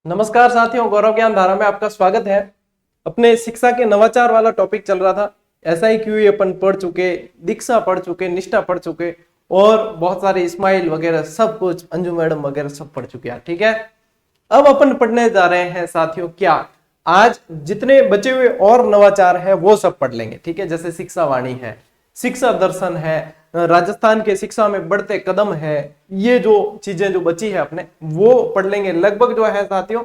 नमस्कार साथियों, गौरव ज्ञान धारा में आपका स्वागत है। अपने शिक्षा के नवाचार वाला टॉपिक चल रहा था। ऐसा ही क्यों अपन पढ़ चुके, दीक्षा पढ़ चुके, निष्ठा पढ़ चुके और बहुत सारे इस्माइल वगैरह सब कुछ, अंजू मैडम वगैरह सब पढ़ चुके हैं। ठीक है, अब अपन पढ़ने जा रहे हैं साथियों क्या, आज जितने बचे हुए और नवाचार है वो सब पढ़ लेंगे। ठीक है, जैसे शिक्षा वाणी है, शिक्षा दर्शन है, राजस्थान के शिक्षा में बढ़ते कदम है, ये जो चीजें जो बची है अपने वो पढ़ लेंगे। लगभग जो है साथियों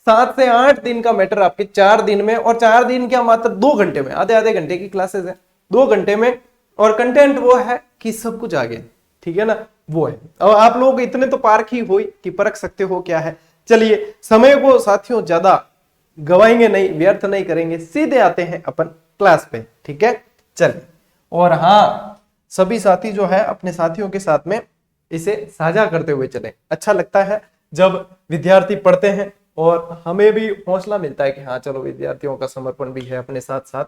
7 से 8 दिन का मैटर आपके 4 दिन में, और 4 दिन क्या मात्र 2 घंटे में, आधे आधे घंटे की क्लासेस है 2 घंटे में, और कंटेंट वो है कि सब कुछ आ गया। ठीक है ना, वो है। अब आप लोग इतने तो पारख ही हो कि परख सकते हो क्या है। चलिए, समय को साथियों ज्यादा गवाएंगे नहीं, व्यर्थ नहीं करेंगे, सीधे आते हैं अपन क्लास पे। ठीक है, चलिए। और हाँ, सभी साथी जो है अपने साथियों के साथ में इसे साझा करते हुए चलें। अच्छा लगता है जब विद्यार्थी पढ़ते हैं और हमें भी हौसला मिलता है कि हाँ चलो, विद्यार्थियों का समर्पण भी है अपने साथ साथ।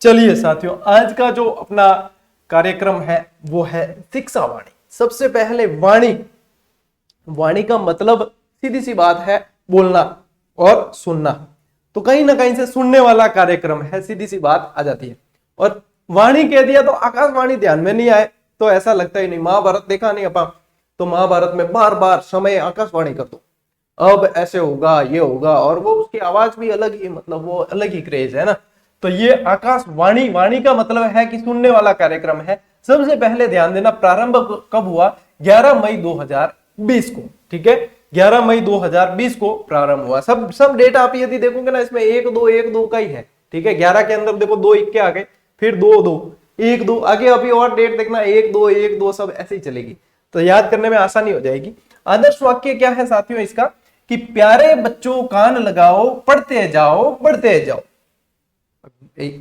चलिए साथियों, आज का जो अपना कार्यक्रम है वो है शिक्षा वाणी। सबसे पहले वाणी, वाणी का मतलब सीधी सी बात है बोलना और सुनना। तो कहीं ना कहीं से सुनने वाला कार्यक्रम है, सीधी सी बात आ जाती है। और वाणी कह दिया तो आकाशवाणी ध्यान में नहीं आए तो ऐसा लगता ही नहीं। महाभारत देखा नहीं अपन, तो महाभारत में बार बार समय आकाशवाणी कर दो, अब ऐसे होगा, ये होगा, और वो उसकी आवाज भी अलग ही, मतलब वो अलग ही क्रेज है ना। तो ये आकाशवाणी, वाणी का मतलब है कि सुनने वाला कार्यक्रम है। सबसे पहले ध्यान देना, प्रारंभ कब हुआ? 11 मई 2020 को। ठीक है, 11 मई 2020 को प्रारंभ हुआ। सब डेटा आप यदि देखोगे ना, इसमें 1 2 का ही है। ठीक है, 11 के अंदर देखो 2 इक्के आ गए, फिर 2 2 1 2 आगे, अभी और डेट देखना 1 2 सब ऐसे ही चलेगी, तो याद करने में आसानी हो जाएगी। आदर्श वाक्य क्या है साथियों इसका, कि प्यारे बच्चों कान लगाओ, पढ़ते जाओ, बढ़ते जाओ।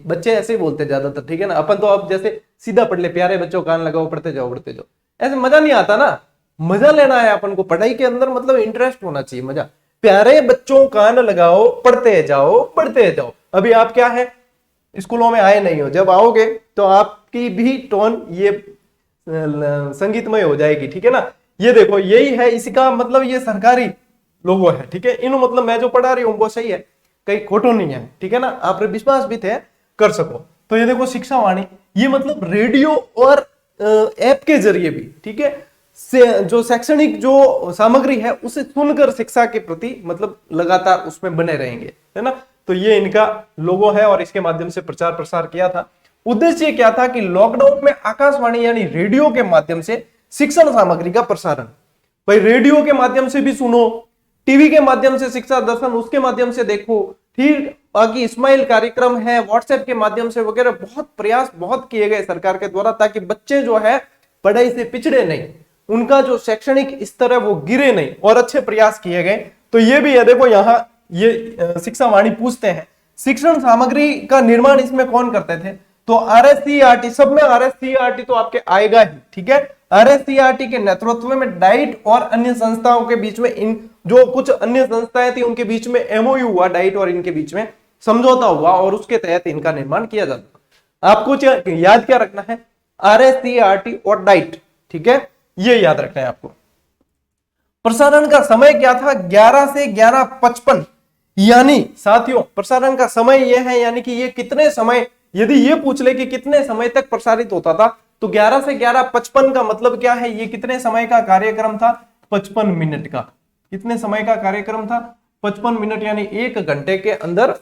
बच्चे ऐसे ही बोलते ज्यादातर। ठीक है ना, अपन तो अब जैसे सीधा पढ़ ले, प्यारे बच्चों कान लगाओ, पढ़ते जाओ, बढ़ते जाओ, ऐसे मजा नहीं आता ना। मजा लेना है अपन को पढ़ाई के अंदर, मतलब इंटरेस्ट होना चाहिए, मजा। प्यारे बच्चों कान लगाओ, पढ़ते जाओ, बढ़ते जाओ। अभी आप क्या है, स्कूलों में आए नहीं हो, जब आओगे तो आपकी भी टोन ये संगीतमय हो जाएगी। ठीक है ना, ये देखो यही है, इसका मतलब ये सरकारी लोगो है। ठीक है, इन मतलब मैं जो पढ़ा रही हूँ वो सही है, कहीं खोटो नहीं है। ठीक है ना, आप विश्वास भी थे कर सको। तो ये देखो शिक्षा वाणी, ये मतलब रेडियो और ऐप के जरिए भी, ठीक है, जो शैक्षणिक जो सामग्री है उसे सुनकर शिक्षा के प्रति मतलब लगातार उसमें बने रहेंगे, है ना। तो ये इनका लोगो है और इसके माध्यम से प्रचार प्रसार किया था। उद्देश्य क्या था कि लॉकडाउन में आकाशवाणी यानी रेडियो के माध्यम से शिक्षण सामग्री का प्रसारण। भाई रेडियो के माध्यम से भी सुनो, टीवी के माध्यम से शिक्षा दर्शन उसके माध्यम से देखो, फिर बाकी इस्माइल कार्यक्रम है, व्हाट्सएप के माध्यम से वगैरह, बहुत प्रयास बहुत किए गए सरकार के द्वारा, ताकि बच्चे जो है पढ़ाई से पिछड़े नहीं, उनका जो शैक्षणिक स्तर है वो गिरे नहीं, और अच्छे प्रयास किए गए। तो ये भी है, देखो यहाँ ये शिक्षा वाणी पूछते हैं शिक्षण सामग्री का निर्माण इसमें कौन करते थे, तो आरएससीईआरटी, सब में आरएससीईआरटी तो आपके आएगा ही। ठीक है, आरएससीईआरटी के नेतृत्व में डाइट और अन्य संस्थाओं के बीच में, इन जो कुछ अन्य संस्थाएं थी उनके बीच में एमओयू हुआ, डाइट और इनके बीच में समझौता हुआ, और उसके तहत इनका निर्माण किया जाता। आपको याद क्या रखना है, आरएससीईआरटी और डाइट। ठीक है, ये याद रखना है आपको। प्रसारण का समय क्या था, 11 से 11:55, यानी साथियों प्रसारण का समय यह है, यानी कि ये कितने समय, यदि ये पूछ ले कि कितने समय तक प्रसारित होता था, तो 11 से 11:55 का मतलब क्या है, ये कितने समय का कार्यक्रम था, 55 मिनट का। कितने समय का कार्यक्रम था, 55 मिनट, यानी 1 घंटे के अंदर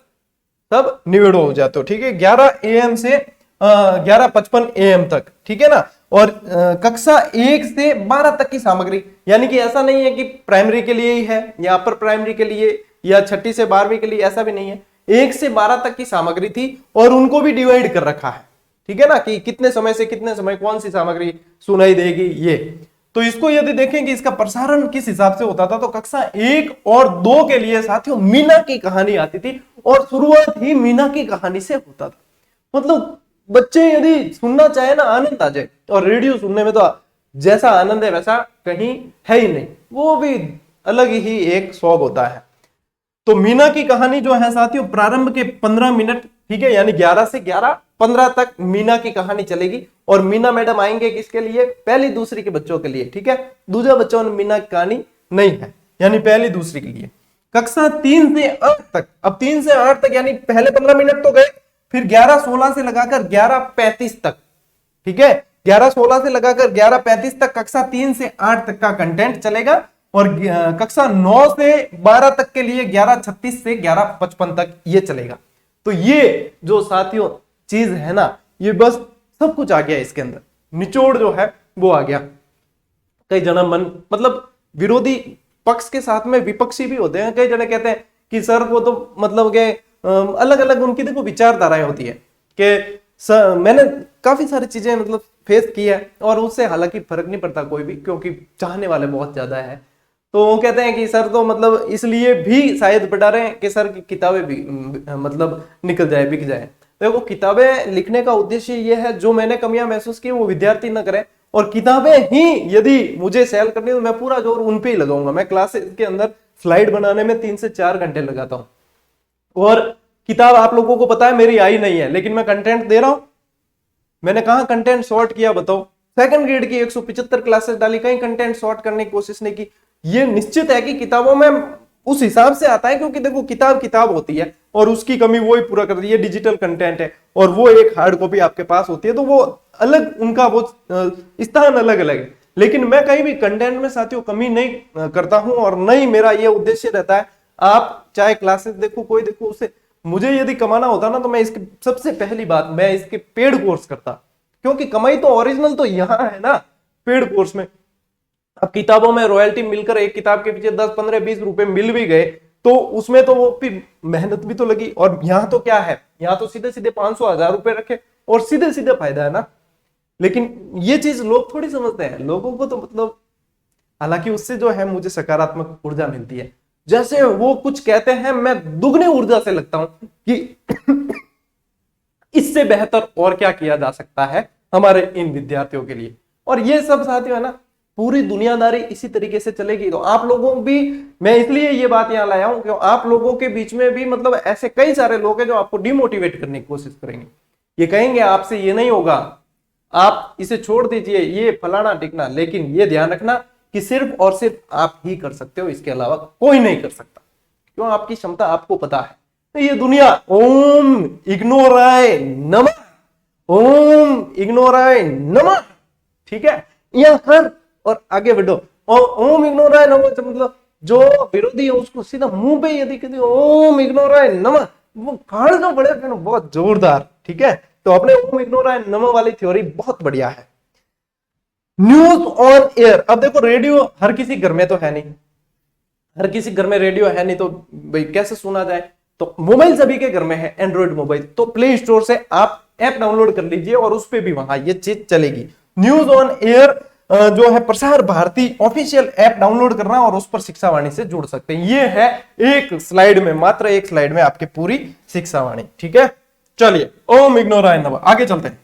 सब निवेड़ो हो जाते हो। ठीक है, 11 AM से 11:55 AM तक। ठीक है ना, और कक्षा 1 से 12 तक की सामग्री, यानी कि ऐसा नहीं है कि प्राइमरी के लिए ही है या अपर प्राइमरी के लिए या 6ठी से 12वीं के लिए, ऐसा भी नहीं है। 1 से 12 तक की सामग्री थी और उनको भी डिवाइड कर रखा है। ठीक है ना, कि कितने समय से कितने समय कौन सी सामग्री सुनाई देगी ये। तो इसको यदि देखें कि इसका प्रसारण किस हिसाब से होता था, तो कक्षा 1 और 2 के लिए साथियों मीना की कहानी आती थी, और शुरुआत ही मीना की कहानी से होता था। मतलब बच्चे यदि सुनना चाहे ना, आनंद आ जाए। और रेडियो सुनने में तो जैसा आनंद है वैसा कहीं है ही नहीं, वो भी अलग ही एक शौक होता है। तो मीना की कहानी जो है साथियों, प्रारंभ के 15 मिनट, ठीक है, यानी 11 से 11:15 तक मीना की कहानी चलेगी। और मीना मैडम आएंगे किसके लिए, पहली दूसरी के बच्चों के लिए। ठीक है, दूसरे बच्चों में मीना की कहानी नहीं है, यानी पहली दूसरी के लिए। कक्षा 3 से 8 तक। अब 3 से 8 तक यानी पहले 15 मिनट तो गए, फिर 11:16 से लगाकर 11:35 तक, ठीक है, 11:16 से लगाकर 11:35 तक कक्षा 3 से 8 तक का कंटेंट चलेगा, और कक्षा 9 से 12 तक के लिए 11:36 से 11:55 तक ये चलेगा। तो ये जो साथियों चीज है ना, ये बस सब कुछ आ गया इसके अंदर, निचोड़ जो है वो आ गया। कई जना मन मतलब विरोधी पक्ष के साथ में विपक्षी भी होते हैं। कई जने कहते हैं कि सर वो तो मतलब के अलग अलग उनकी देखो विचारधाराएं होती है कि सर मैंने काफी सारी चीजें मतलब फेस की है, और उससे हालांकि फर्क नहीं पड़ता कोई भी, क्योंकि चाहने वाले बहुत ज्यादा है। तो वो कहते हैं कि सर तो मतलब इसलिए भी शायद पढ़ा रहे हैं कि सर की किताबें भी मतलब निकल जाए, बिक जाए। देखो किताबें लिखने का उद्देश्य ये है, जो मैंने कमियां महसूस की वो विद्यार्थी न करें, और किताबें ही यदि मुझे सेल करनी तो मैं पूरा जोर उन पे ही लगाऊंगा। मैं क्लासेस के अंदर स्लाइड बनाने में 3 से 4 घंटे लगाता हूँ, और किताब आप लोगों को पता है मेरी आई नहीं है, लेकिन मैं कंटेंट दे रहा हूं। मैंने कहा कंटेंट शॉर्ट किया बताओ? सेकंड ग्रेड की 175 क्लासेस डाली, कहीं कंटेंट शॉर्ट करने की कोशिश नहीं की। ये निश्चित है कि किताबों में उस हिसाब से आता है, क्योंकि देखो किताब किताब होती है और उसकी कमी वो ही पूरा करती है। डिजिटल कंटेंट है और वो एक हार्ड कॉपी आपके पास होती है, तो वो अलग, उनका वो स्थान अलग अलग है। लेकिन मैं कहीं भी कंटेंट में साथियों कमी नहीं करता हूं, और नहीं मेरा ये उद्देश्य रहता है। आप चाहे क्लासेस देखो, कोई देखो, उसे मुझे यदि कमाना होता ना तो मैं इसकी सबसे पहली बात मैं इसके पेड कोर्स करता, क्योंकि कमाई तो ओरिजिनल तो यहां है ना पेड कोर्स में। अब किताबों में रॉयल्टी मिलकर एक किताब के पीछे 10, 15, 20 रुपए मिल भी गए, तो उसमें तो वो फिर मेहनत भी तो लगी। और यहाँ तो क्या है, यहाँ तो सीधे सीधे 500, 1000 रुपए रखे और सीधे सीधे फायदा है ना। लेकिन ये चीज लोग थोड़ी समझते हैं। लोगों को तो मतलब, हालांकि उससे जो है मुझे सकारात्मक ऊर्जा मिलती है। जैसे वो कुछ कहते हैं मैं दुगनी ऊर्जा से लगता हूं कि इससे बेहतर और क्या किया जा सकता है हमारे इन विद्यार्थियों के लिए। और ये सब साथियों है ना, पूरी दुनियादारी इसी तरीके से चलेगी। तो आप लोगों भी, मैं इसलिए ये बात यहां लाया हूं कि आप लोगों के बीच में भी मतलब ऐसे कई सारे लोग हैं जो आपको डिमोटिवेट करने की कोशिश करेंगे। ये कहेंगे आपसे ये नहीं होगा, आप इसे छोड़ दीजिए, ये फलाना टिकना। लेकिन ये ध्यान रखना कि सिर्फ और सिर्फ आप ही कर सकते हो, इसके अलावा कोई नहीं कर सकता। क्यों? आपकी क्षमता आपको पता है। तो ये दुनिया ओम इग्नोराय नमः, ओम इग्नोराय नमः, ठीक है, यहां कर और आगे बढ़ो। और ओम इग्नोराय नमः मतलब जो विरोधी है उसको सीधा मुंह पे यदि कहते ओम इग्नोराय नमः, वो काढ़ जो बड़े फिर बहुत जोरदार, ठीक है। तो अपने ओम इग्नोराय नमः वाली थ्योरी बहुत बढ़िया है। News on air. अब देखो रेडियो हर किसी घर में तो है नहीं, हर किसी घर में रेडियो है नहीं, तो भाई कैसे सुना जाए? तो मोबाइल सभी के घर में है, एंड्रॉइड मोबाइल। तो प्ले स्टोर से आप ऐप डाउनलोड कर लीजिए और उस पर भी वहां ये चीज चलेगी। न्यूज ऑन एयर जो है Prasar Bharati official app download करना और उस पर शिक्षा वाणी से जुड़ सकते हैं। ये है एक स्लाइड में, मात्र एक स्लाइड में आपकी पूरी शिक्षा वाणी, ठीक है। चलिए ओम इग्नोराय नमः, आगे चलते हैं।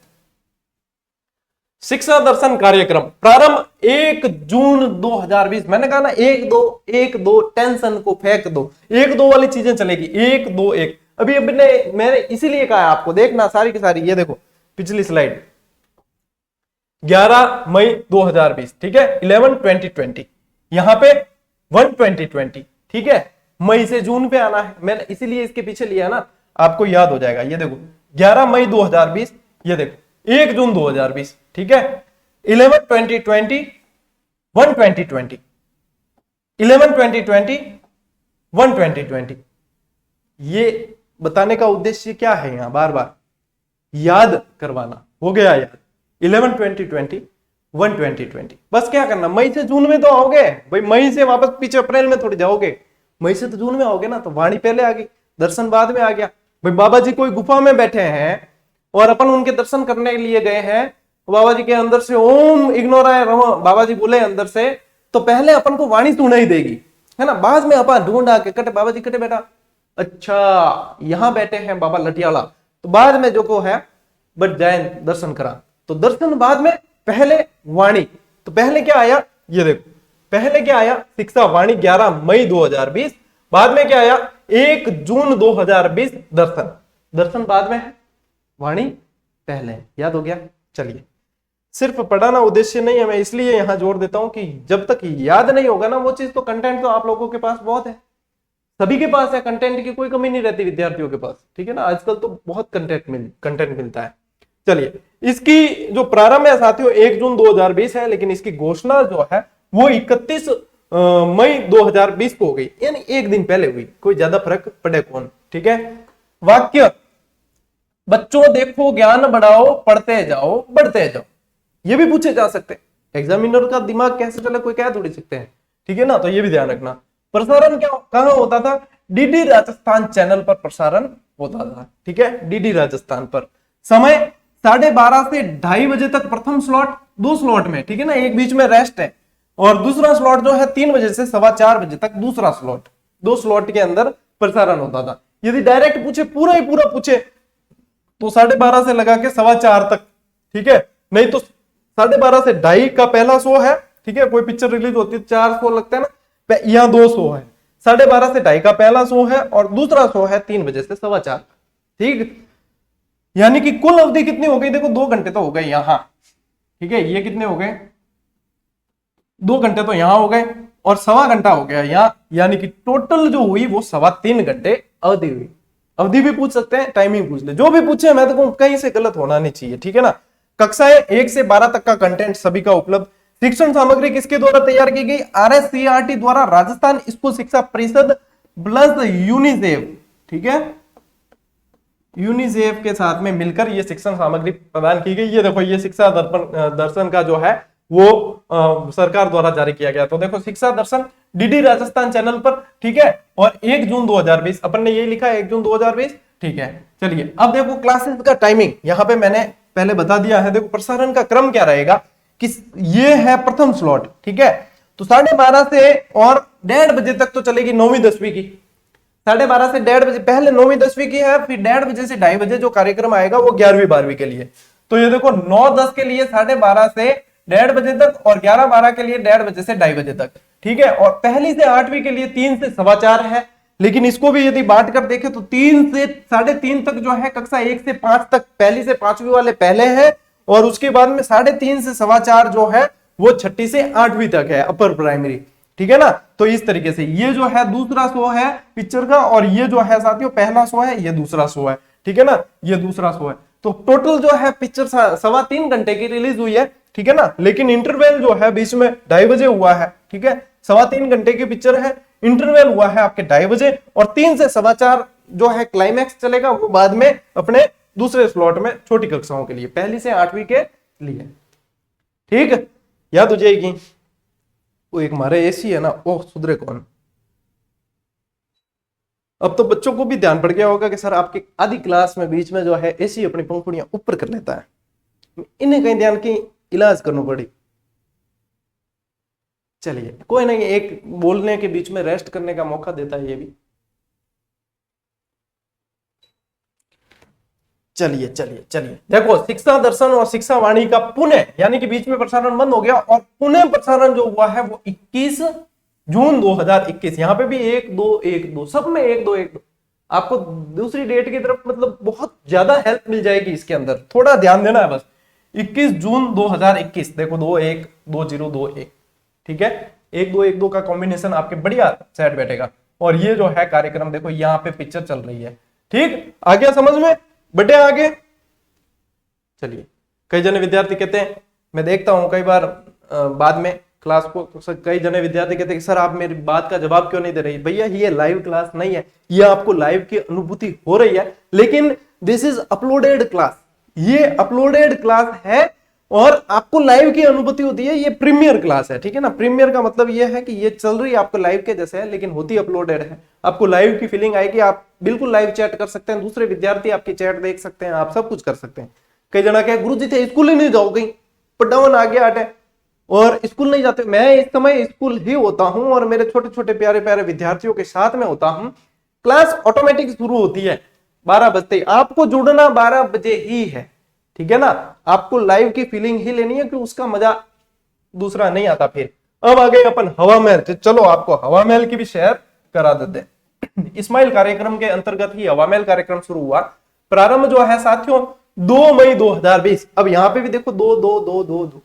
शिक्षा दर्शन कार्यक्रम प्रारंभ 1 जून 2020। मैंने कहा ना 1-2 टेंशन को फेंक दो, 1-2 वाली चीजें चलेगी, 1-2-1। अभी मैंने इसीलिए कहा है आपको, देखना सारी की सारी, ये देखो पिछली स्लाइड 11 मई 2020, ठीक है, 11-20-20, यहां पे 1-20-20, ठीक है। मई से जून पे आना है, मैंने इसीलिए इसके पीछे लिया ना, आपको याद हो जाएगा। ये देखो 11 मई 2020, ये देखो 1 जून 2020, ठीक है। 11-20-20, 1-20-20, 11-20-20, 1-20-20। ये बताने का उद्देश्य क्या है? यहां बार बार याद करवाना। हो गया याद? 11-20-20, 1-20-20। बस क्या करना, मई से जून में तो आओगे भाई, मई से वापस पीछे अप्रैल में थोड़ी जाओगे। मई से तो जून में आओगे ना, तो वाणी पहले आ गई, दर्शन बाद में आ गया। भाई बाबा जी कोई गुफा में बैठे हैं और अपन उनके दर्शन करने के लिए गए हैं, बाबा जी के अंदर से ओम इग्नोराय नमः बाबा जी बोले अंदर से, तो पहले अपन को वाणी सुनाई देगी, है ना। बाद में अपन ढूंढ आके कटे, बाबा जी कटे बेटा, अच्छा यहां बैठे हैं बाबा लटियाला, तो बाद में जो को है बट जाए दर्शन करा। तो दर्शन बाद में, पहले वाणी। तो पहले क्या आया, ये देखो पहले क्या आया, शिक्षा वाणी 11 मई 2020। बाद में क्या आया, 1 जून 2020 दर्शन। दर्शन बाद में है, वाणी पहले है। याद हो गया? चलिए, सिर्फ पढ़ाना उद्देश्य नहीं है, मैं इसलिए यहां जोर देता हूं कि जब तक याद नहीं होगा ना वो चीज, तो कंटेंट तो आप लोगों के पास बहुत है, सभी के पास है, कंटेंट की कोई कमी नहीं रहती विद्यार्थियों के पास, ठीक है ना। आजकल तो बहुत कंटेंट मिलता है। चलिए, इसकी जो प्रारंभ है साथियों 1 जून 2020 है, लेकिन इसकी घोषणा जो है वो 31 मई 2020 को हो गई, यानी एक दिन पहले हुई। कोई ज्यादा फर्क पड़े कौन, ठीक है। वाक्य, बच्चों देखो ज्ञान बढ़ाओ, पढ़ते जाओ बढ़ते जाओ, ये भी पूछे जा सकते हैं। एग्जामिनर का दिमाग कैसे चले कोई कह थोड़ी सकते हैं, ठीक है ना। तो ये भी ध्यान रखना। प्रसारण क्या कहां होता था? डीडी राजस्थान चैनल पर प्रसारण होता था, ठीक है, डीडी राजस्थान पर। समय 12:30 से 2:30 बजे तक प्रथम स्लॉट, 2 स्लॉट में, ठीक है ना, एक बीच में रेस्ट है। और दूसरा स्लॉट जो है 3 बजे से 4:15 बजे तक दूसरा स्लॉट, 2 स्लॉट के अंदर प्रसारण होता था। यदि डायरेक्ट पूछे, पूरा ही पूरा पूछे, तो 12:30 से लगा के 4:15 तक, ठीक है। नहीं तो 12:30 से 2:30 का पहला शो है, ठीक है, कोई पिक्चर रिलीज होती है 4 शो लगता है ना, यहाँ 2 शो है। 12:30 से 2:30 का पहला शो है और दूसरा शो है 3 बजे से 4:15, ठीक। यानी कि कुल अवधि कितनी हो गई? देखो 2 घंटे तो हो गए यहां, ठीक है, ये कितने हो गए? 2 घंटे तो यहां हो गए और 1.25 घंटा हो गया यहां, यानी कि टोटल जो हुई वो 3.25 घंटे अवधि हुई। अवधि भी पूछ सकते हैं, टाइमिंग पूछ ले, जो भी पूछे, मैं देखो कहीं से गलत होना नहीं चाहिए, ठीक है ना। कक्षाएं 1 से 12 तक का कंटेंट सभी का उपलब्ध। शिक्षण सामग्री किसके द्वारा तैयार की गई? RSCRT द्वारा, राजस्थान स्कूल शिक्षा परिषद प्लस यूनिसेफ, ठीक है, यूनिसेफ के साथ में मिलकर ये शिक्षण सामग्री प्रदान की गई। ये देखो, ये शिक्षा दर्शन का जो है वो सरकार द्वारा जारी किया गया। तो देखो, शिक्षा दर्शन डीडी राजस्थान चैनल पर, ठीक है, और 1 जून 2020, अपन ने ये लिखा है 1 जून 2020, ठीक है। चलिए, अब देखो क्लासेस का टाइमिंग, यहां पे मैंने पहले बता दिया है। देखो प्रसारण का क्रम क्या रहेगा कि ये है प्रथम स्लॉट, ठीक है, तो 12:30 से और 1:30 बजे तक तो चलेगी 9वीं 10वीं की। 12:30 से 1:30 बजे पहले 9वीं 10वीं की है, फिर 1:30 बजे से 2:30 बजे जो कार्यक्रम आएगा वो 11वीं 12वीं के लिए। तो ये देखो 9-10 के लिए 12:30 से 1:30 बजे तक और 11-12 के लिए 1:30 बजे से 2:30 बजे तक, ठीक है। और पहली से 8वीं के लिए 3 से 4:15 है। लेकिन इसको भी यदि बांट कर देखें तो 3 से 3:30 तक जो है कक्षा 1 से 5 तक, पहली से 5वीं वाले पहले हैं, और उसके बाद में 3:30 से 4:15 जो है वो 6ठी से 8वीं तक है, अपर प्राइमरी, ठीक है ना। तो इस तरीके से ये जो है दूसरा शो है पिक्चर का, और ये जो है साथियों पहला शो है, ये दूसरा शो है, ठीक है ना, ये दूसरा शो है। तो टोटल जो है पिक्चर 3.25 घंटे की रिलीज हुई है, ठीक है ना। लेकिन इंटरवल जो है बीच में 2:30 बजे हुआ है, ठीक है, 3.25 घंटे की पिक्चर है, इंटरवल हुआ है आपके 2:30 बजे, और 3 से 4:15 जो है क्लाइमैक्स चलेगा, वो बाद में अपने दूसरे स्लॉट में छोटी कक्षाओं के लिए, पहली से 8वीं के लिए, ठीक। याद हो जाएगी। वो एक हमारे एसी है ना, वो सुधरे कौन। अब तो बच्चों को भी ध्यान पड़ गया होगा कि सर आपके आधी क्लास में बीच में जो है एसी अपनी पंखुड़ियां ऊपर कर लेता है, इन्हें कहीं ध्यान की इलाज करना पड़ी। चलिए, कोई नहीं, एक बोलने के बीच में रेस्ट करने का मौका देता है ये भी। चलिए चलिए चलिए, देखो शिक्षा दर्शन और शिक्षा वाणी का पुणे, यानी कि बीच में प्रसारण बंद हो गया, और पुणे प्रसारण जो हुआ है वो 21 जून 2021। यहाँ पे भी 1-2-1-2 सब में 1-2-1-2। आपको दूसरी डेट की तरफ मतलब बहुत ज्यादा हेल्प मिल जाएगी इसके अंदर, थोड़ा ध्यान देना है बस। 21 जून 2021, देखो 2-1-2-0-2-1, ठीक है, 1-2-1-2 का कॉम्बिनेशन आपके बढ़िया सेट बैठेगा। और ये जो है कार्यक्रम देखो यहाँ पे पिक्चर चल रही है, ठीक, आ गया समझ में, बढ़े आगे। चलिए, कई जने विद्यार्थी कहते हैं, मैं देखता हूं कई बार बाद में क्लास को, तो कई जने विद्यार्थी कहते हैं कि सर आप मेरी बात का जवाब क्यों नहीं दे रही। भैया ये लाइव क्लास नहीं है, ये आपको लाइव की अनुभूति हो रही है, लेकिन दिस इज अपलोडेड क्लास, ये अपलोडेड क्लास है और आपको लाइव की अनुभूति होती है। ये प्रीमियर क्लास है, ठीक है ना। प्रीमियर का मतलब ये है कि ये चल रही है आपको लाइव के जैसे है, लेकिन होती अपलोडेड है। आपको लाइव की फीलिंग आएगी, आप बिल्कुल लाइव चैट कर सकते हैं, दूसरे विद्यार्थी आपकी चैट देख सकते हैं, आप सब कुछ कर सकते हैं। कई जना कहे गुरु जी थे स्कूल ही नहीं जाओ, कहीं पटावन आ गया अटे और स्कूल नहीं जाते। मैं इस समय स्कूल ही होता हूं और मेरे छोटे छोटे प्यारे प्यारे विद्यार्थियों के साथ में होता हूं। क्लास ऑटोमेटिक शुरू होती है 12 बजते, आपको जुड़ना 12 बजे ही है, ठीक है ना। आपको लाइव की फीलिंग ही लेनी है कि उसका मजा दूसरा नहीं आता। फिर अब आ गए अपन हवा महल, तो चलो आपको हवा महल की भी शेयर करा देते हैं। इस्माइल कार्यक्रम के अंतर्गत ही हवा महल कार्यक्रम शुरू हुआ। प्रारंभ जो है साथियों 2 मई 2020। अब यहां पे भी देखो 2-2-2-2-2,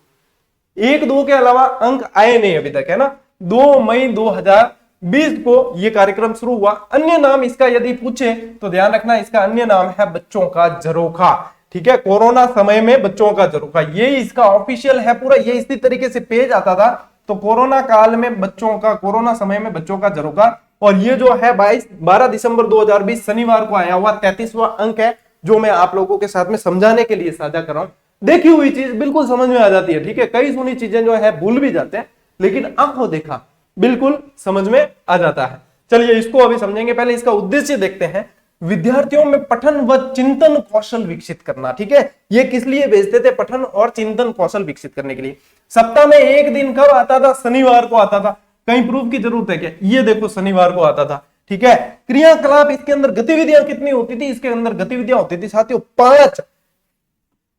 1-2 के अलावा अंक आए नहीं अभी तक, है ना। 2 मई 2020 20 को ये कार्यक्रम शुरू हुआ। अन्य नाम इसका यदि पूछे तो ध्यान रखना, इसका अन्य नाम है बच्चों का झरोखा। ठीक है, कोरोना समय में बच्चों का झरोखा, ये इसका ऑफिशियल है पूरा, ये इसी तरीके से पेज आता था। तो कोरोना काल में बच्चों का, कोरोना समय में बच्चों का झरोखा, और ये जो है 12 दिसंबर 2020 शनिवार को आया हुआ 33वां अंक है, जो मैं आप लोगों के साथ में समझाने के लिए साझा कर रहा हूं। देखी हुई चीज बिल्कुल समझ में आ जाती है। ठीक है, कई सुनी चीजें जो है भूल भी जाते हैं, लेकिन आंखों देखा बिल्कुल समझ में आ जाता है। चलिए इसको अभी समझेंगे, पहले इसका उद्देश्य देखते हैं। विद्यार्थियों में पठन व चिंतन कौशल विकसित करना। ठीक है, ये किस लिए भेजते थे? पठन और चिंतन कौशल विकसित करने के लिए। सप्ताह में एक दिन कब आता था? शनिवार को आता था। कहीं प्रूफ की जरूरत है क्या? ये देखो शनिवार को आता था। ठीक है, क्रियाकलाप, इसके अंदर गतिविधियां कितनी होती थी? इसके अंदर गतिविधियां होती थी साथियों 5।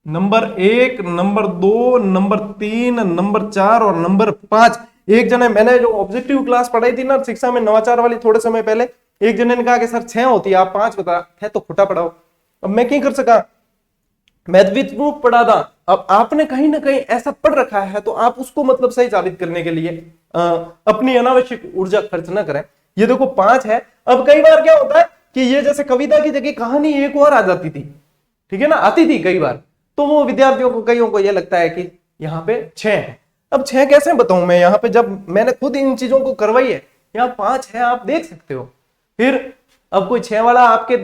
नंबर 1, नंबर 2, नंबर 3, नंबर 4 और नंबर 5। एक जने, मैंने जो ऑब्जेक्टिव क्लास पढ़ाई थी ना शिक्षा में नवाचार वाली, थोड़े समय पहले, एक जने ने कहा कि सर 6 होती है, आप 5 बता है, तो खोटा पढ़ाओ। अब मैं क्या कर सका, मैं विद प्रूफ पढ़ा था। अब आपने कहीं ना कहीं ऐसा पढ़ रखा है, तो आप उसको मतलब सही साबित करने के लिए अपनी अनावश्यक ऊर्जा खर्च ना करें। ये देखो 5 है। अब कई बार क्या होता है कि ये जैसे कविता की जगह कहानी एक और आ जाती थी, ठीक है ना, आती थी कई बार, तो वो विद्यार्थियों को, कईयों को ये लगता है कि यहाँ पे 6 है। अब 6 कैसे बताऊं मैं? यहाँ पे जब मैंने खुद इन चीजों को करवाई है, यहाँ 5 है, आप देख सकते हो। फिर अब कोई 6 वाला आपके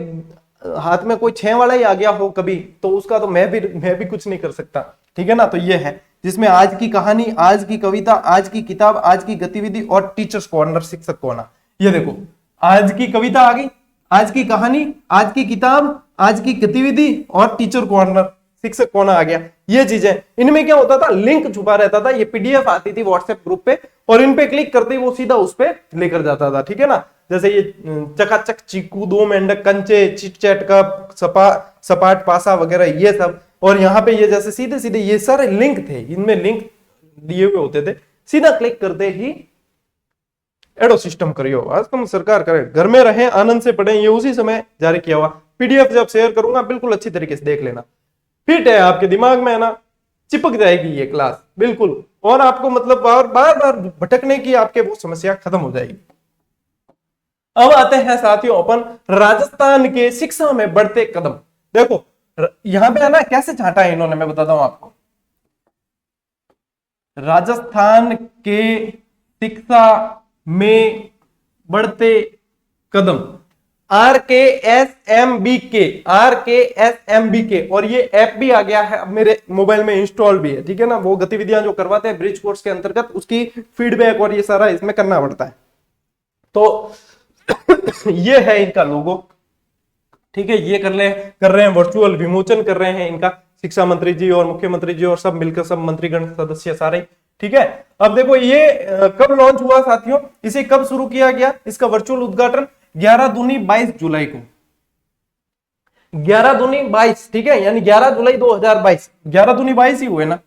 हाथ में, कोई 6 वाला ही आ गया हो कभी, तो उसका तो मैं भी कुछ नहीं कर सकता। ठीक है ना, तो ये है जिसमें आज की कहानी, आज की कविता, आज की किताब, आज की गतिविधि और टीचर्स कॉर्नर, शिक्षक कॉर्नर। ये देखो, आज की कविता आ गई, आज की कहानी, आज की किताब, आज की गतिविधि और टीचर कॉर्नर, शिक्षक कॉर्नर आ गया। ये चीजें, इनमें क्या होता था, लिंक छुपा रहता था। ये पीडीएफ आती थी व्हाट्सएप ग्रुप पे, और इन पे क्लिक करते ही वो सीधा उस पे लेकर जाता था। ठीक है ना, जैसे ये चकाचक चीकू, 2 मेंढक, कंचे, चिटचैट का सपाट पासा वगैरह, ये सब। और यहाँ पे ये जैसे सीधे सीधे ये सारे लिंक थे, इनमें लिंक दिए हुए होते थे, सीधा क्लिक करते ही एडो सिस्टम करियो, आज तुम सरकार करे, घर में रहे, आनंद से पढ़े, ये उसी समय जारी किया हुआ। पीडीएफ जब शेयर करूंगा बिल्कुल अच्छी तरीके से देख लेना, फिट है आपके दिमाग में, है ना, चिपक जाएगी ये क्लास बिल्कुल, और आपको मतलब बार बार भटकने की आपके वो समस्या खत्म हो जाएगी। अब आते हैं साथियों अपन राजस्थान के शिक्षा में बढ़ते कदम। देखो यहां पे है ना, कैसे छांटा है इन्होंने, मैं बताता हूं आपको। राजस्थान के शिक्षा में बढ़ते कदम, RKSMBK, और ये ऐप भी आ गया है अब मेरे मोबाइल में, इंस्टॉल भी है। ठीक है ना, वो गतिविधियां जो करवाते हैं ब्रिज कोर्स के अंतर्गत, उसकी फीडबैक और ये सारा इसमें करना पड़ता है। तो ये है इनका लोगो। ठीक है, ये कर रहे हैं वर्चुअल विमोचन कर रहे हैं इनका, शिक्षा मंत्री जी और मुख्यमंत्री जी और सब मिलकर, सब मंत्रीगण सदस्य सारे। ठीक है, अब देखो ये कब लॉन्च हुआ साथियों, इसे कब शुरू किया गया, इसका वर्चुअल उद्घाटन 11/22 जुलाई को, 11/22। ठीक है, यानी 11 जुलाई 2022, 11/22 ही हुए ना।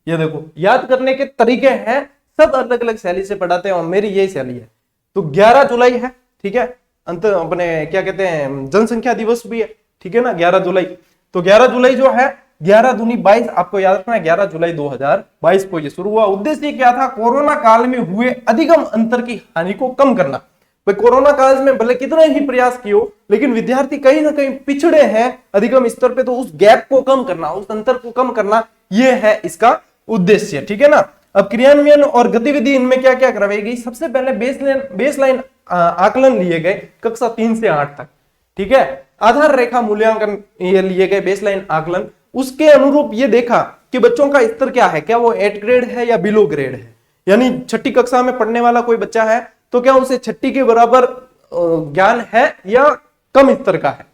ये देखो, याद करने के तरीके हैं, सब अलग अलग शैली से पढ़ाते हैं और मेरी यही शैली है। तो 11 जुलाई है। ठीक है, अंत अपने क्या कहते हैं, जनसंख्या दिवस भी है। ठीक है ना, 11 जुलाई। तो 11 जुलाई जो है, 11/22 आपको याद रखना है, 11 जुलाई 2022 को ये शुरू हुआ। उद्देश्य क्या था, कोरोना काल में हुए अधिगम अंतर की हानि को कम करना। भाई कोरोना काल में भले कितने ही प्रयास किए हो, लेकिन विद्यार्थी कहीं ना कहीं पिछड़े हैं अधिगम स्तर पे, तो उस गैप को कम करना, उस अंतर को कम करना, ये है इसका उद्देश्य। ठीक है ना, अब क्रियान्वयन और गतिविधि इनमें क्या क्या करवाई गई, सबसे पहले बेसलाइन आकलन लिए गए कक्षा 3 से 8 तक। ठीक है, आधार रेखा मूल्यांकन ये लिए गए, बेसलाइन आकलन, उसके अनुरूप ये देखा कि बच्चों का स्तर क्या है, क्या वो 8 ग्रेड है या बिलो ग्रेड है, यानी छठी कक्षा में पढ़ने वाला कोई बच्चा है तो क्या उसे छठी के बराबर ज्ञान है या कम स्तर का है।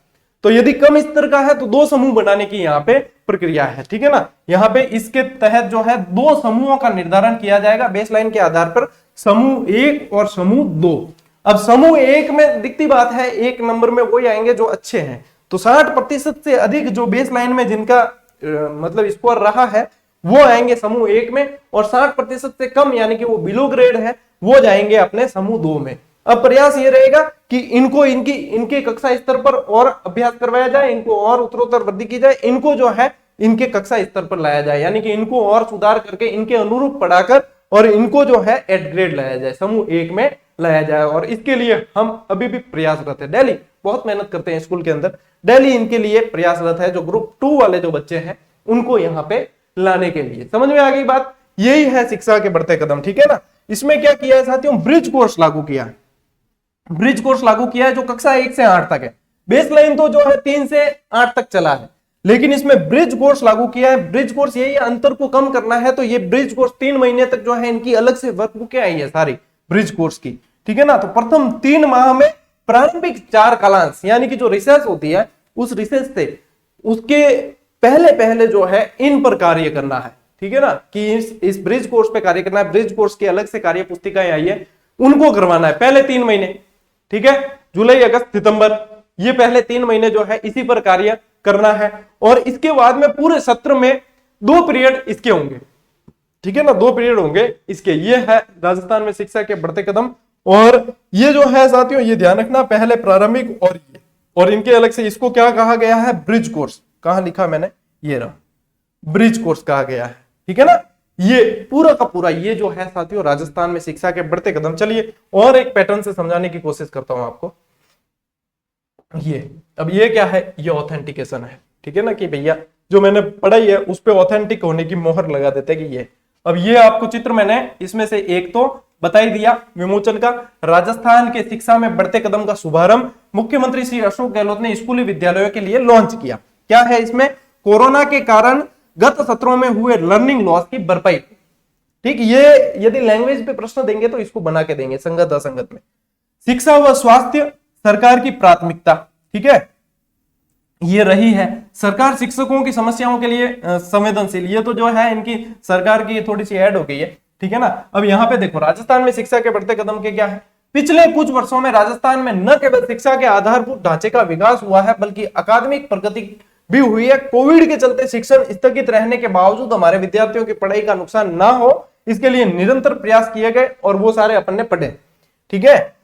तो यदि कम स्तर का है तो 2 समूह बनाने की यहाँ पे प्रक्रिया है। ठीक है ना, यहाँ पे इसके तहत जो है 2 समूहों का निर्धारण किया जाएगा बेसलाइन के आधार पर, समूह 1 और समूह 2। अब समूह 1 में दिखती बात है, 1 नंबर में वही आएंगे जो अच्छे हैं। तो 60% से अधिक जो बेसलाइन में जिनका मतलब स्कोर रहा है वो आएंगे समूह 1 में, और 60% से कम यानी कि वो बिलो ग्रेड है वो जाएंगे अपने समूह 2 में। अब प्रयास ये रहेगा कि इनको इनके कक्षा स्तर पर और अभ्यास करवाया जाए, इनको और उत्तरोत्तर वृद्धि की जाए, इनको जो है इनके कक्षा स्तर पर लाया जाए, यानी कि इनको और सुधार करके इनके अनुरूप पढ़ाकर और इनको जो है 8 ग्रेड लाया जाए, समूह 1 में लाया जाए, और इसके लिए हम अभी भी प्रयासरत है। डेली बहुत मेहनत करते हैं स्कूल के अंदर, डेली इनके लिए प्रयासरत है, जो ग्रुप 2 वाले जो बच्चे हैं उनको यहाँ पे लाने के लिए। समझ में आ गई बात? यही है शिक्षा के बढ़ते कदम, ठीक है ना। इसमें क्या किया है साथियों, ब्रिज कोर्स लागू किया है। ब्रिज कोर्स लागू किया है जो कक्षा 1 से 8 तक है। बेस लाइन तो जो है 3 से 8 तक चला है, लेकिन इसमें ब्रिज कोर्स लागू किया है। ब्रिज कोर्स यही अंतर को कम करना है, तो ये ब्रिज कोर्स 3 महीने तक जो है इनकी अलग से वर्कबुकें आई है सारी ब्रिज कोर्स की, ठीक है ना। तो प्रथम 3 माह में प्रारंभिक 4 कालांश यानी कि जो रिसर्च होती है उस रिसर्च से उसके पहले पहले जो है इन पर कार्य करना है, ठीक है ना, कि इस ब्रिज कोर्स पे कार्य करना है। ब्रिज कोर्स की अलग से कार्य पुस्तिकाएं आई है, उनको करवाना है पहले 3 महीने, ठीक है। जुलाई, अगस्त, सितंबर, ये पहले 3 महीने जो है इसी पर कार्य करना है, और इसके बाद में पूरे सत्र में 2 पीरियड इसके होंगे, ठीक है ना, 2 पीरियड होंगे इसके। ये है राजस्थान में शिक्षा के बढ़ते कदम। और ये जो है साथियों, ये ध्यान रखना, पहले प्रारंभिक और ये, और इनके अलग से इसको क्या कहा गया है, ब्रिज कोर्स। कहां लिखा मैंने, ये रहा, ब्रिज कोर्स कहा गया है, ठीक है ना। ये पूरा का पूरा ये जो है साथियों राजस्थान में शिक्षा के बढ़ते कदम। चलिए और एक पैटर्न से समझाने की कोशिश करता हूं आपको। अब ये क्या है, ये ऑथेंटिकेशन है, ठीक है ना, कि भैया जो मैंने पढ़ाई है उस पे ऑथेंटिक होने की मोहर लगा देते हैं कि ये। अब ये आपको चित्र मैंने इसमें से एक तो बता ही दिया, विमोचन का। राजस्थान के शिक्षा में बढ़ते कदम का शुभारंभ मुख्यमंत्री श्री अशोक गहलोत ने स्कूली विद्यालयों के लिए लॉन्च किया। क्या है इसमें, कोरोना के कारण गत सत्रों में हुए लर्निंग लॉस की भरपाई, ठीक। ये यदि लैंग्वेज पे प्रश्न देंगे तो इसको बना के देंगे संगत असंगत में। शिक्षा व स्वास्थ्य सरकार की प्राथमिकता, ठीक है, ये रही है। सरकार शिक्षकों की समस्याओं के लिए संवेदनशील, ये तो जो है इनकी सरकार की थोड़ी सी ऐड हो गई है, ठीक है ना। अब यहाँ पे देखो राजस्थान में शिक्षा के बढ़ते कदम के क्या है। पिछले कुछ वर्षों में राजस्थान में न केवल शिक्षा के आधारभूत ढांचे का विकास हुआ है, बल्कि अकादमिक प्रगति भी हुई है। कोविड के चलते शिक्षण स्थगित रहने के बावजूद हमारे विद्यार्थियों की पढ़ाई का नुकसान ना हो, इसके लिए निरंतर प्रयास किए गए और वो सारे अपन ने पढ़े, ठीक है।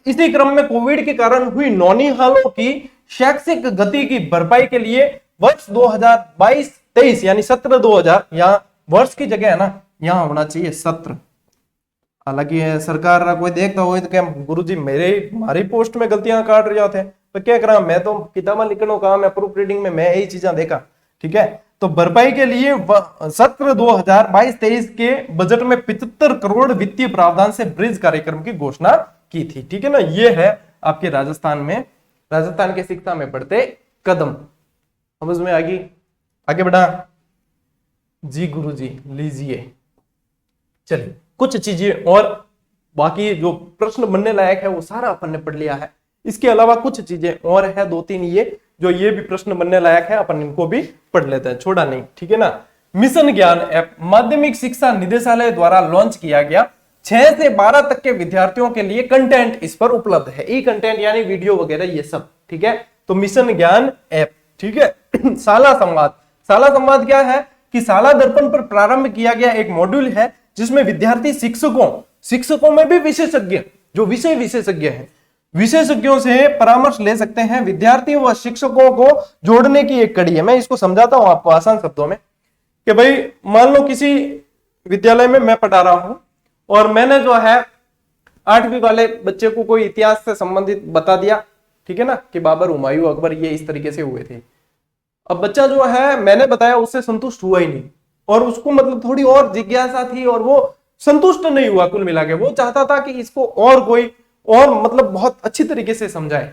इसी क्रम में कोविड के कारण हुई नौनिहालों की शैक्षिक गति की भरपाई के लिए वर्ष 2022-23 यानी सत्र 2000, यहाँ वर्ष की जगह है ना, यहाँ होना चाहिए सत्र। हालांकि सरकार कोई देखता हो तो क्या गुरुजी हमारी पोस्ट में गलतियां काट रहे थे, तो क्या करा, मैं तो किताबा लिखने का मैं प्रूफ रीडिंग में मैं यही चीजें देखा, ठीक है। तो भरपाई के लिए सत्र 2022-23 के बजट में 75 करोड़ वित्तीय प्रावधान से ब्रिज कार्यक्रम की घोषणा की थी, ठीक है ना। ये है आपके राजस्थान के शिक्षा में बढ़ते कदम। समझ में आ गई? आगे बढ़ा जी गुरुजी, लीजिए। चलिए कुछ चीजें और बाकी जो प्रश्न बनने लायक है वो सारा अपन ने पढ़ लिया है। इसके अलावा कुछ चीजें और है, 2-3 ये भी प्रश्न बनने लायक है, अपन इनको भी पढ़ लेते हैं, छोड़ा नहीं, ठीक है ना। मिशन ज्ञान ऐप माध्यमिक शिक्षा निदेशालय द्वारा लॉन्च किया गया। 6 से 12 तक के विद्यार्थियों के लिए कंटेंट इस पर उपलब्ध है, ई कंटेंट यानी वीडियो वगैरह ये सब, ठीक है। तो मिशन ज्ञान ऐप, ठीक है। शाला संवाद क्या है कि शाला दर्पण पर प्रारंभ किया गया एक मॉड्यूल है जिसमें विद्यार्थी शिक्षकों में भी विशेषज्ञ, जो विशेषज्ञ हैं, विशेषज्ञों से परामर्श ले सकते हैं। विद्यार्थियों व शिक्षकों को जोड़ने की एक कड़ी है। मैं इसको समझाता हूं आपको आसान शब्दों में कि भाई मान लो किसी विद्यालय में मैं पढ़ा रहा हूं और मैंने जो है 8वीं वाले बच्चे को कोई इतिहास से संबंधित बता दिया, ठीक है ना, कि बाबर, हुमायूं, अकबर ये इस तरीके से हुए थे। अब बच्चा जो है मैंने बताया उससे संतुष्ट हुआ ही नहीं, और उसको मतलब थोड़ी और जिज्ञासा थी और वो संतुष्ट नहीं हुआ। कुल मिला के वो चाहता था कि इसको और कोई और मतलब बहुत अच्छी तरीके से समझाए।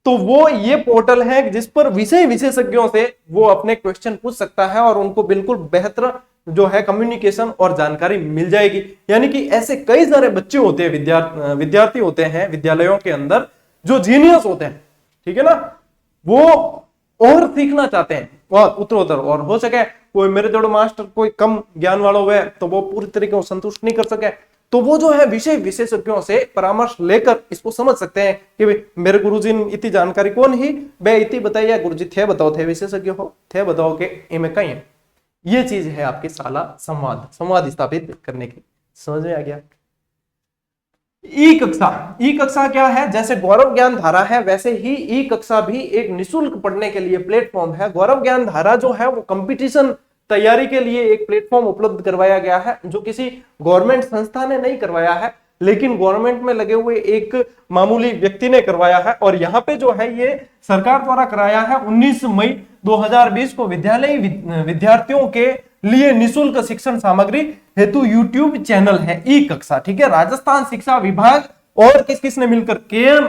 तो वो ये पोर्टल है जिस पर विशेषज्ञों से वो अपने क्वेश्चन पूछ सकता है और उनको बिल्कुल बेहतर जो है कम्युनिकेशन और जानकारी मिल जाएगी। यानी कि ऐसे कई सारे बच्चे होते हैं, विद्यार्थी होते हैं विद्यालयों के अंदर जो जीनियस होते हैं, ठीक है ना, वो और सीखना चाहते हैं और उत्तरोत्तर, और हो सके कोई मेरे जोड़ो मास्टर कोई कम ज्ञान वाला हुआ है तो वो पूरी तरीके से संतुष्ट नहीं कर सके, तो वो जो है विशेषज्ञों से परामर्श लेकर इसको समझ सकते हैं कि भाई मेरे गुरुजी ने इतनी जानकारी कौन ही बे इतनी बताई है, गुरुजी थे बताओ, थे विशेषज्ञ हो थे बताओ के इनमें कहीं है। ये चीज है आपके शाला संवाद स्थापित करने की। समझ में आ गया? ई कक्षा क्या है? जैसे गौरव ज्ञान धारा है वैसे ही ई कक्षा भी एक निशुल्क पढ़ने के लिए प्लेटफॉर्म है। गौरव ज्ञान धारा जो है वो कंपटीशन तैयारी के लिए एक प्लेटफॉर्म उपलब्ध करवाया गया है जो किसी गवर्नमेंट संस्था ने नहीं करवाया है, लेकिन गवर्नमेंट में लगे हुए एक मामूली व्यक्ति ने करवाया है। और यहाँ पे जो है ये सरकार द्वारा कराया है 19 मई 2020 को विद्यालयी विद्यार्थियों के लिए निःशुल्क शिक्षण सामग्री हेतु यूट्यूब चैनल है ई कक्षा। ठीक है, राजस्थान शिक्षा विभाग और किस किस ने मिलकर, KM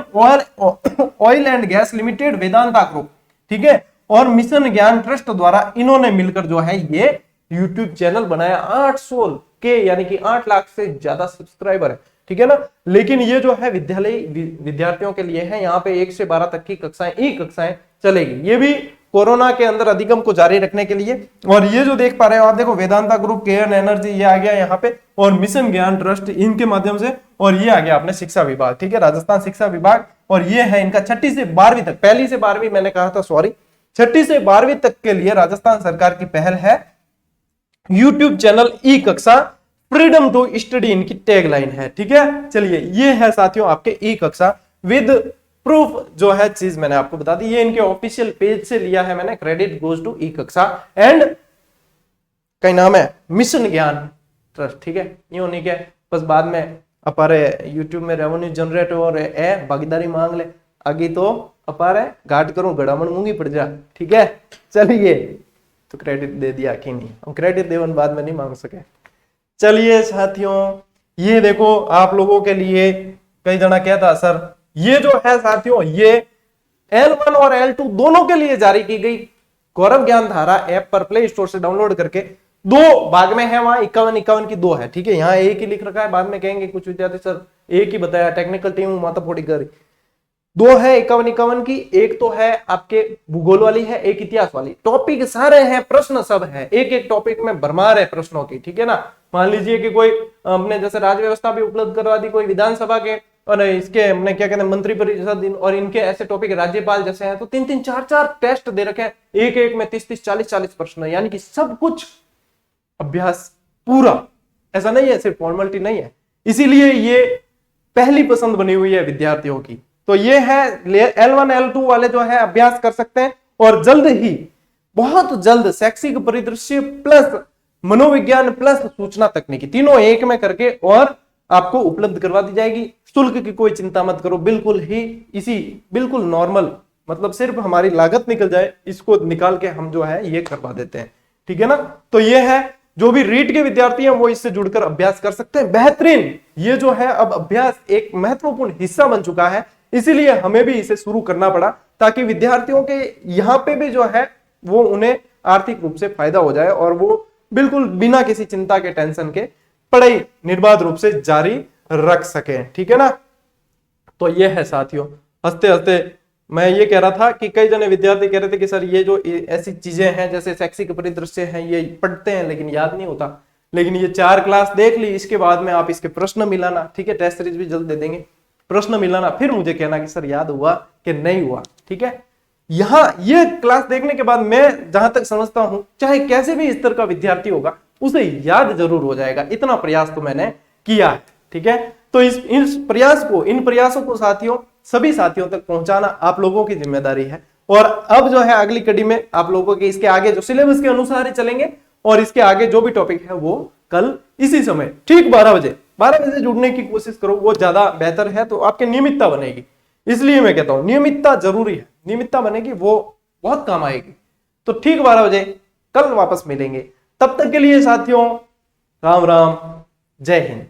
oil and gas Limited, Vedanta group, ठीक है, और मिशन ज्ञान ट्रस्ट द्वारा इन्होंने मिलकर जो है ये यूट्यूब चैनल बनाया। 800 के यानी कि 8 लाख से ज्यादा सब्सक्राइबर है, ठीक है ना। लेकिन ये जो है विद्यालय विद्यार्थियों के लिए है, यहाँ पे 1 से 12 तक की कक्षाएं ई कक्षाएं चलेगी। ये भी कोरोना के अंदर अधिगम को जारी रखने के लिए। और ये जो देख पा रहे हो आप, देखो वेदांता ग्रुप, केएन एनर्जी, ये आ गया यहाँ पे, और मिशन ज्ञान ट्रस्ट इनके माध्यम से, और ये आ गया अपने शिक्षा विभाग, ठीक है, राजस्थान शिक्षा विभाग। और ये है इनका 6ठी से 12वीं तक, पहली से 12वीं मैंने कहा था, सॉरी, 6ठी से 12वीं तक के लिए राजस्थान सरकार की पहल है यूट्यूब चैनल ई कक्षा, फ्रीडम टू स्टडी इनकी टैगलाइन है। ठीक है, चलिए ये है साथियों आपके ई कक्षा विद प्रूफ जो है चीज मैंने आपको बता दी। ये इनके ऑफिशियल पेज से लिया है मैंने, क्रेडिट गोज टू ई कक्षा एंड कई नाम है मिशन ज्ञान ट्रस्ट। ठीक है, यूं नहीं क्या बस बाद में अपारे यूट्यूब में रेवेन्यू जनरेट और भागीदारी मांग ले, आगे तो अपारे घाट करूं गड़ामण मूंगी पड़ जा। ठीक है, चलिए तो क्रेडिट दे दिया कि नहीं, हम क्रेडिट देवन बाद में नहीं मांग सके। चलिए साथियों, ये देखो आप लोगों के लिए कई जना कहता सर ये जो है साथियों ये L1 और L2 दोनों के लिए जारी की गई गौरव ज्ञान धारा ऐप पर प्ले स्टोर से डाउनलोड करके 2 भाग में है, वहां 51 की 2 है। ठीक है, यहाँ एक ही लिख रखा है, बाद में कहेंगे कुछ विद्यार्थी सर एक ही बताया, टेक्निकल टीम माता फोड़ी करी। 2 है 51 की, एक तो है आपके भूगोल वाली है, एक इतिहास वाली। टॉपिक सारे हैं, प्रश्न सब है, एक एक टॉपिक में भरमार है प्रश्नों की। ठीक है ना, मान लीजिए कि कोई अपने जैसे राज्य व्यवस्था भी उपलब्ध करवा दी, कोई विधानसभा के और इसके हमने क्या कहते हैं मंत्री परिषद और इनके ऐसे टॉपिक राज्यपाल जैसे हैं, तो 3-3 4-4 टेस्ट दे रखे हैं, एक एक में 30-30 40-40 प्रश्न, यानी कि सब कुछ अभ्यास पूरा। ऐसा नहीं है सिर्फ फॉर्मेलिटी नहीं है, इसीलिए ये पहली पसंद बनी हुई है विद्यार्थियों की। तो ये है L1 L2 वाले जो है अभ्यास कर सकते हैं। और जल्द ही, बहुत जल्द शैक्षिक परिदृश्य प्लस मनोविज्ञान प्लस सूचना तकनीकी तीनों एक में करके और आपको उपलब्ध करवा दी जाएगी। शुल्क की कोई चिंता मत करो, बिल्कुल ही इसी बिल्कुल नॉर्मल, मतलब सिर्फ हमारी लागत निकल जाए, इसको निकाल के हम जो है ये करवा देते हैं। ठीक है ना, तो ये है जो भी रीट के विद्यार्थी हैं वो इससे जुड़कर अभ्यास कर सकते हैं। बेहतरीन, ये जो है अब अभ्यास एक महत्वपूर्ण हिस्सा बन चुका है, इसीलिए हमें भी इसे शुरू करना पड़ा ताकि विद्यार्थियों के यहाँ पे भी जो है वो उन्हें आर्थिक रूप से फायदा हो जाए और वो बिल्कुल बिना किसी चिंता के, टेंशन के पढ़ाई निर्बाध रूप से जारी रख सके। ठीक है ना, तो ये है साथियों। हंसते हंसते मैं ये कह रहा था कि कई जने विद्यार्थी कह रहे थे कि सर ये जो ऐसी चीजें हैं जैसे शैक्षिक परिदृश्य हैं ये पढ़ते हैं लेकिन याद नहीं होता, लेकिन ये 4 क्लास देख ली, इसके बाद में आप इसके प्रश्न मिलाना, ठीक है, टेस्ट सीरीज भी जल्द दे देंगे, प्रश्न मिलाना, फिर मुझे कहना कि सर याद हुआ कि नहीं हुआ। ठीक है, यहां ये क्लास देखने के बाद मैं जहां तक समझता हूं चाहे कैसे भी स्तर का विद्यार्थी होगा उसे याद जरूर हो जाएगा, इतना प्रयास तो मैंने किया है। ठीक है, तो इन प्रयासों को साथियों सभी साथियों तक पहुंचाना आप लोगों की जिम्मेदारी है। और अब जो है अगली कड़ी में आप लोगों के इसके आगे जो सिलेबस के अनुसार ही चलेंगे और इसके आगे जो भी टॉपिक है वो कल इसी समय ठीक 12 बजे जुड़ने की कोशिश करो, वो ज्यादा बेहतर है, तो आपकी नियमितता बनेगी। इसलिए मैं कहता हूं नियमितता जरूरी है, नियमितता बनेगी वो बहुत काम आएगी। तो ठीक 12 बजे कल वापस मिलेंगे, तब तक के लिए साथियों राम राम, जय हिंद।